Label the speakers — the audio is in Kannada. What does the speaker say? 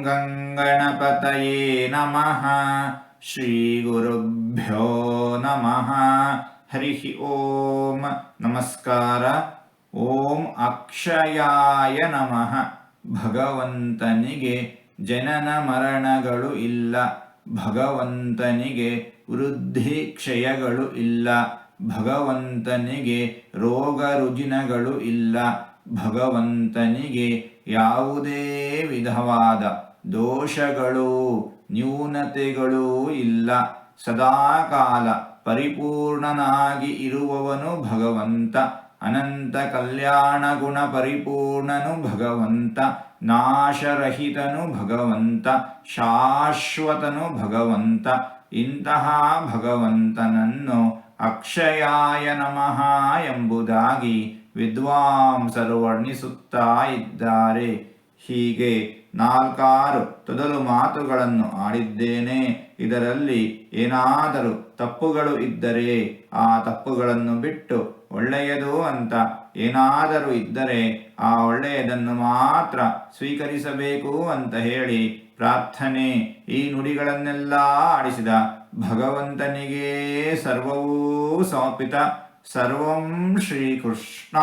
Speaker 1: ಗಂಗಣಪತಯೇ ನಮಃ. ಶ್ರೀ ಗುರುಭ್ಯೋ ನಮಃ. ಹರಿ ಓಂ. ನಮಸ್ಕಾರ. ಓಂ ಅಕ್ಷಯಾಯ ನಮಃ. ಭಗವಂತನಿಗೆ ಜನನ ಮರಣಗಳು ಇಲ್ಲ. ಭಗವಂತನಿಗೆ ವೃದ್ಧಿ ಕ್ಷಯಗಳು ಇಲ್ಲ. ಭಗವಂತನಿಗೆ ರೋಗ ರುಜಿನಗಳು ಇಲ್ಲ. ಭಗವಂತನಿಗೆ ಯಾವುದೇ ವಿಧವಾದ ದೋಷಗಳು ನ್ಯೂನತೆಗಳೂ ಇಲ್ಲ. ಸದಾಕಾಲ ಪರಿಪೂರ್ಣನಾಗಿ ಇರುವವನು ಭಗವಂತ. ಅನಂತ ಕಲ್ಯಾಣ ಗುಣ ಪರಿಪೂರ್ಣನು ಭಗವಂತ. ನಾಶರಹಿತನು ಭಗವಂತ. ಶಾಶ್ವತನು ಭಗವಂತ. ಇಂತಹ ಭಗವಂತನನ್ನು ಅಕ್ಷಯಾಯ ನಮಃ ಎಂಬುದಾಗಿ ವಿದ್ವಾಂಸರು ವರ್ಣಿಸುತ್ತಾ ಇದ್ದಾರೆ. ಹೀಗೆ 4 ತೊದಲು ಮಾತುಗಳನ್ನು ಆಡಿದ್ದೇನೆ. ಇದರಲ್ಲಿ ಏನಾದರೂ ತಪ್ಪುಗಳು ಇದ್ದರೆ ಆ ತಪ್ಪುಗಳನ್ನು ಬಿಟ್ಟು ಒಳ್ಳೆಯದು ಅಂತ ಏನಾದರೂ ಇದ್ದರೆ ಆ ಒಳ್ಳೆಯದನ್ನು ಮಾತ್ರ ಸ್ವೀಕರಿಸಬೇಕು ಅಂತ ಹೇಳಿ ಪ್ರಾರ್ಥನೆ. ಈ ನುಡಿಗಳನ್ನೆಲ್ಲ ಆಡಿಸಿದ ಭಗವಂತನಿಗೇ ಸರ್ವವೂ ಸಮರ್ಪಿತ. ಸರ್ವಂ ಶ್ರೀಕೃಷ್ಣಾರ್ಪಣಮಸ್ತು.